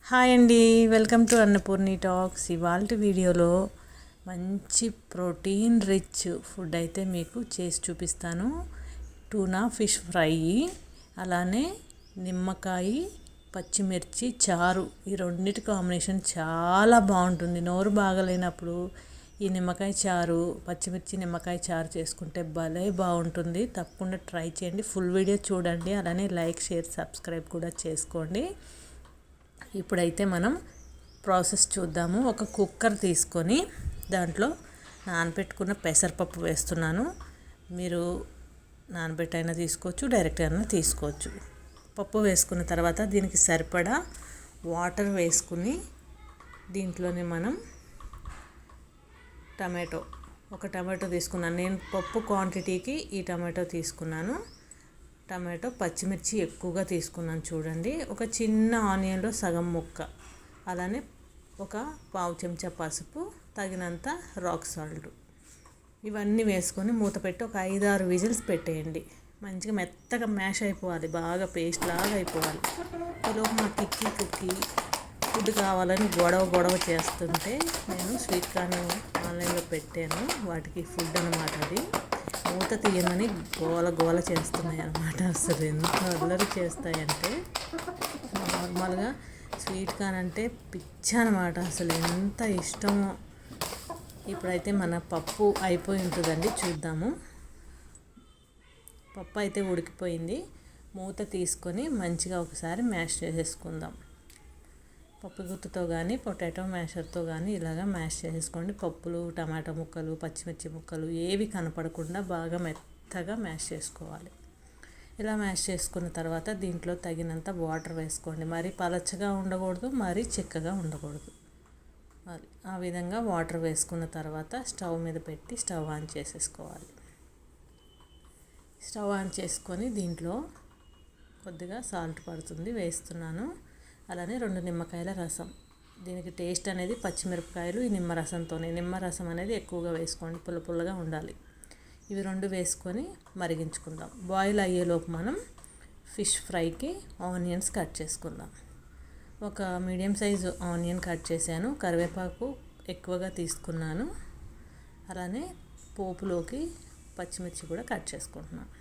Hi అండి, welcome to Annapurni talks. ఇవాళ వీడియోలో మంచి ప్రోటీన్ రిచ్ ఫుడ్ అయితే మీకు చేసి చూపిస్తాను. టూనా ఫిష్ ఫ్రై, అలానే నిమ్మకాయ పచ్చిమిర్చి చారు, ఈ రెండింటి కాంబినేషన్ చాలా బాగుంటుంది. నోరు బాగలేనప్పుడు ఈ నిమ్మకాయ చారు, పచ్చిమిర్చి నిమ్మకాయ చారు చేసుకుంటే భలే బాగుంటుంది. తప్పకుండా ట్రై చేయండి. ఫుల్ వీడియో చూడండి, అలానే లైక్, షేర్, సబ్స్క్రైబ్ కూడా చేసుకోండి. ఇప్పుడైతే మనం ప్రాసెస్ చూద్దాము. ఒక కుక్కర్ తీసుకొని దాంట్లో నానబెట్టుకున్న పెసరపప్పు వేస్తున్నాను. మీరు నానబెట్టైనా తీసుకోవచ్చు, డైరెక్ట్ అయినా తీసుకోవచ్చు. పప్పు వేసుకున్న తర్వాత దీనికి సరిపడా వాటర్ వేసుకుని దీంట్లోనే మనం ఒక టమాటో తీసుకున్నాను. నేను పప్పు క్వాంటిటీకి ఈ టమాటో తీసుకున్నాను. టమాటో, పచ్చిమిర్చి ఎక్కువగా తీసుకున్నాను చూడండి. ఒక చిన్న ఆనియన్లో సగం ముక్క, అలానే ఒక పావు చెంచా పసుపు, తగినంత రాక్ సాల్ట్, ఇవన్నీ వేసుకొని మూత పెట్టి ఒక 5-6 విజిల్స్ పెట్టేయండి. మంచిగా మెత్తగా మ్యాష్ అయిపోవాలి, బాగా పేస్ట్ లాగా అయిపోవాలి. ఈలోపు మా కుక్కి ఫుడ్ కావాలని గొడవ చేస్తుంటే నేను స్వీట్ కార్న్ ఆన్లైన్లో పెట్టాను. వాటికి ఫుడ్ అనమాట. అది మూత తీయమని గోల చేస్తున్నాయి అన్నమాట. అసలు ఎంత అల్లరి చేస్తాయంటే, నార్మల్గా స్వీట్ కార్న్ అంటే పిచ్చి అనమాట. అసలు ఎంత ఇష్టమో. ఇప్పుడైతే మన పప్పు అయిపోయి ఉంటుందండి, చూద్దాము. పప్పు అయితే ఉడికిపోయింది. మూత తీసుకొని మంచిగా ఒకసారి మ్యాష్ చేసేసుకుందాం. పప్పు గుత్తుతో కానీ పొటాటో మ్యాషర్తో కానీ ఇలాగా మ్యాష్ చేసేసుకోండి. పప్పులు, టమాటా ముక్కలు, పచ్చిమిర్చి ముక్కలు ఏవి కనపడకుండా బాగా మెత్తగా మ్యాష్ చేసుకోవాలి. ఇలా మ్యాష్ చేసుకున్న తర్వాత దీంట్లో తగినంత వాటర్ వేసుకోండి. మరీ పలచగా ఉండకూడదు, మరీ చిక్కగా ఉండకూడదు. అది ఆ విధంగా వాటర్ వేసుకున్న తర్వాత స్టవ్ మీద పెట్టి స్టవ్ ఆన్ చేసేసుకోవాలి. స్టవ్ ఆన్ చేసుకొని దీంట్లో కొద్దిగా సాల్ట్ పడుతుంది వేస్తున్నాను. అలానే 2 నిమ్మకాయల రసం. దీనికి టేస్ట్ అనేది పచ్చిమిరపకాయలు, ఈ నిమ్మరసంతోనే. నిమ్మరసం అనేది ఎక్కువగా వేసుకోండి, పుల్లగా ఉండాలి. ఇవి 2 వేసుకొని మరిగించుకుందాం. బాయిల్ అయ్యేలోపు మనం ఫిష్ ఫ్రైకి ఆనియన్స్ కట్ చేసుకుందాం. ఒక మీడియం సైజు ఆనియన్ కట్ చేశాను. కరివేపాకు ఎక్కువగా తీసుకున్నాను. అలానే పోపులోకి పచ్చిమిర్చి కూడా కట్ చేసుకుంటున్నాను.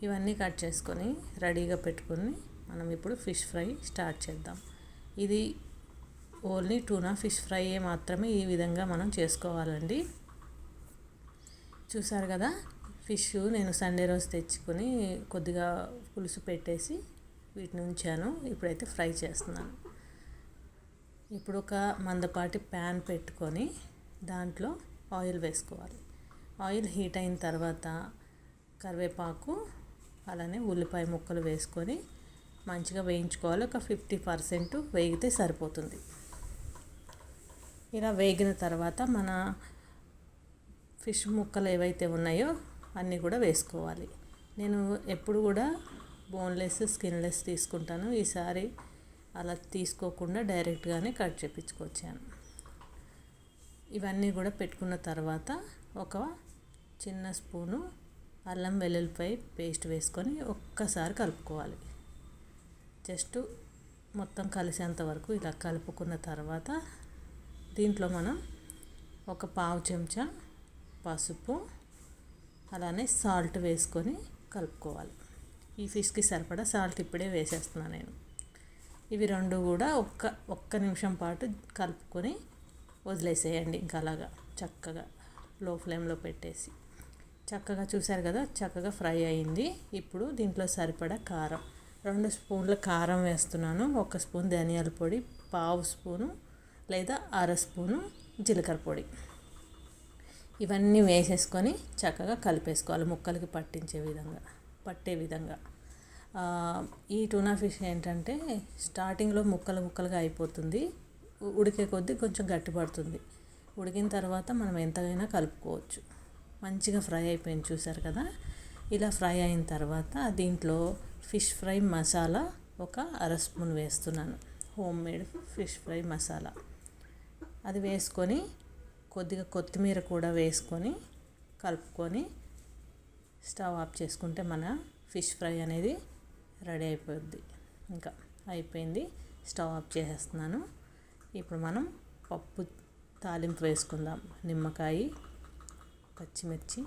ఇవన్నీ కట్ చేసుకొని రెడీగా పెట్టుకొని మనం ఇప్పుడు ఫిష్ ఫ్రై స్టార్ట్ చేద్దాం. ఇది ఓన్లీ టూనా ఫిష్ ఫ్రై మాత్రమే ఈ విధంగా మనం చేసుకోవాలండి. చూసారు కదా, ఫిష్ నేను సండే రోజు తెచ్చుకొని కొద్దిగా పులుసు పెట్టేసి వీటిని ఉంచాను. ఇప్పుడైతే ఫ్రై చేస్తున్నాను. ఇప్పుడు ఒక మందపాటి ప్యాన్ పెట్టుకొని దాంట్లో ఆయిల్ వేసుకోవాలి. ఆయిల్ హీట్ అయిన తర్వాత కరివేపాకు, అలానే ఉల్లిపాయ ముక్కలు వేసుకొని మంచిగా వేయించుకోవాలి. ఒక 50% వేగితే సరిపోతుంది. ఇలా వేగిన తర్వాత మన ఫిష్ ముక్కలు ఏవైతే ఉన్నాయో అన్నీ కూడా వేసుకోవాలి. నేను ఎప్పుడు కూడా బోన్లెస్, స్కిన్లెస్ తీసుకుంటాను. ఈసారి అలా తీసుకోకుండా డైరెక్ట్గానే కట్ చేయించుకొచ్చాను. ఇవన్నీ కూడా పెట్టుకున్న తర్వాత ఒక చిన్న స్పూను అల్లం వెల్లుల్లిపాయ పేస్ట్ వేసుకొని ఒక్కసారి కలుపుకోవాలి. జస్ట్ మొత్తం కలిసేంత వరకు ఇలా కలుపుకున్న తర్వాత దీంట్లో మనం ఒక పావు చెంచా పసుపు, అలానే సాల్ట్ వేసుకొని కలుపుకోవాలి. ఈ ఫిష్కి సరిపడా సాల్ట్ ఇప్పుడే వేసేస్తున్నాను నేను. ఇవి 2 కూడా ఒక్క నిమిషం పాటు కలుపుకొని వదిలేసేయండి. ఇంకా అలాగా చక్కగా లో ఫ్లేమ్లో పెట్టేసి చక్కగా, చూసారు కదా, చక్కగా ఫ్రై అయింది. ఇప్పుడు దీంట్లో సరిపడా కారం, 2 స్పూన్ల కారం వేస్తున్నాను. 1 స్పూన్ ధనియాల పొడి, పావు స్పూను లేదా అర స్పూను జీలకర్ర పొడి, ఇవన్నీ వేసేసుకొని చక్కగా కలిపేసుకోవాలి. ముక్కలకి పట్టే విధంగా. ఈ టూనా ఫిష్ ఏంటంటే స్టార్టింగ్లో ముక్కలుగా అయిపోతుంది. ఉడికే కొద్దీ కొంచెం గట్టిపడుతుంది. ఉడికిన తర్వాత మనం ఎంతైనా కలుపుకోవచ్చు. మంచిగా ఫ్రై అయిపోయింది, చూసారు కదా. ఇలా ఫ్రై అయిన తర్వాత దీంట్లో ఫిష్ ఫ్రై మసాలా ఒక అర స్పూన్ వేస్తున్నాను. Home made fish fry masala అది వేసుకొని కొద్దిగా కొత్తిమీర కూడా వేసుకొని కలుపుకొని స్టవ్ ఆఫ్ చేసుకుంటే మన ఫిష్ ఫ్రై అనేది రెడీ అయిపోద్ది. ఇంకా అయిపోయింది. స్టవ్ ఆఫ్ చేసేస్తున్నాను. ఇప్పుడు మనం పప్పు తాలింపు వేసుకుందాం. నిమ్మకాయ, పచ్చిమిర్చి,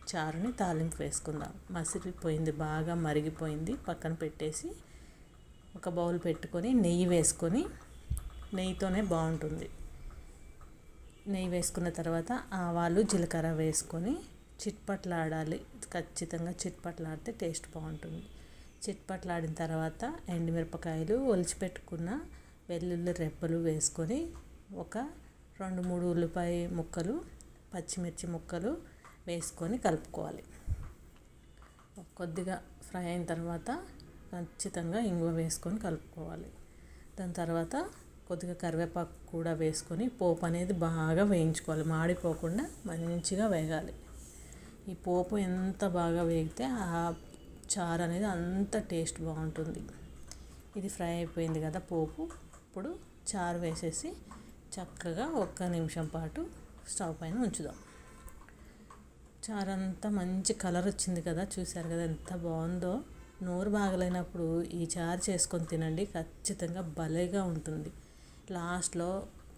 చారుని తాలింపు వేసుకుందాం. మసిలిపోయింది, బాగా మరిగిపోయింది. పక్కన పెట్టేసి ఒక బౌల్ పెట్టుకొని నెయ్యి వేసుకొని, నెయ్యితోనే బాగుంటుంది. నెయ్యి వేసుకున్న తర్వాత ఆవాలు, జీలకర్ర వేసుకొని చిట్పట్లాడాలి. ఖచ్చితంగా చిట్పట్లాడితే టేస్ట్ బాగుంటుంది. చిట్పట్లాడిన తర్వాత ఎండుమిరపకాయలు, ఒలిచిపెట్టుకున్న వెల్లుల్లి రెబ్బలు వేసుకొని ఒక 2-3 ఉల్లిపాయ ముక్కలు, పచ్చిమిర్చి ముక్కలు వేసుకొని కలుపుకోవాలి. కొద్దిగా ఫ్రై అయిన తర్వాత ఖచ్చితంగా ఇంగువ వేసుకొని కలుపుకోవాలి. దాని తర్వాత కొద్దిగా కరివేపాకు కూడా వేసుకొని పోపు అనేది బాగా వేయించుకోవాలి. మాడిపోకుండా మంచిగా వేగాలి. ఈ పోపు ఎంత బాగా వేగితే ఆ చారు అనేది అంత టేస్ట్ బాగుంటుంది. ఇది ఫ్రై అయిపోయింది కదా పోపు. ఇప్పుడు చారు వేసేసి చక్కగా 1 నిమిషం పాటు స్టవ్ పైన ఉంచుదాం. చారు అంతా మంచి కలర్ వచ్చింది కదా, చూశారు కదా ఎంత బాగుందో. నోరు బాగలేనప్పుడు ఈ చారు చేసుకొని తినండి, ఖచ్చితంగా భలేగా ఉంటుంది. లాస్ట్లో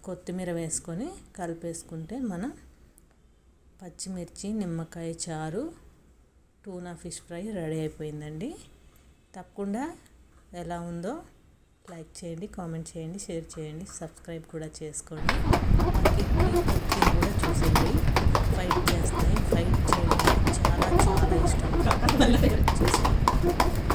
కొత్తిమీర వేసుకొని కలిపేసుకుంటే మన పచ్చిమిర్చి నిమ్మకాయ చారు, టూనా ఫిష్ ఫ్రై రెడీ అయిపోయిందండి. తప్పకుండా ఎలా ఉందో లైక్ చేయండి, కామెంట్ చేయండి, షేర్ చేయండి, సబ్స్క్రైబ్ కూడా చేసుకోండి. కుకింగ్ కూడా చూసేయండి. ఫైట్ చేస్తాయి, ఫైట్ చేయడం చాలా చాలా ఇష్టం. చేసేయండి.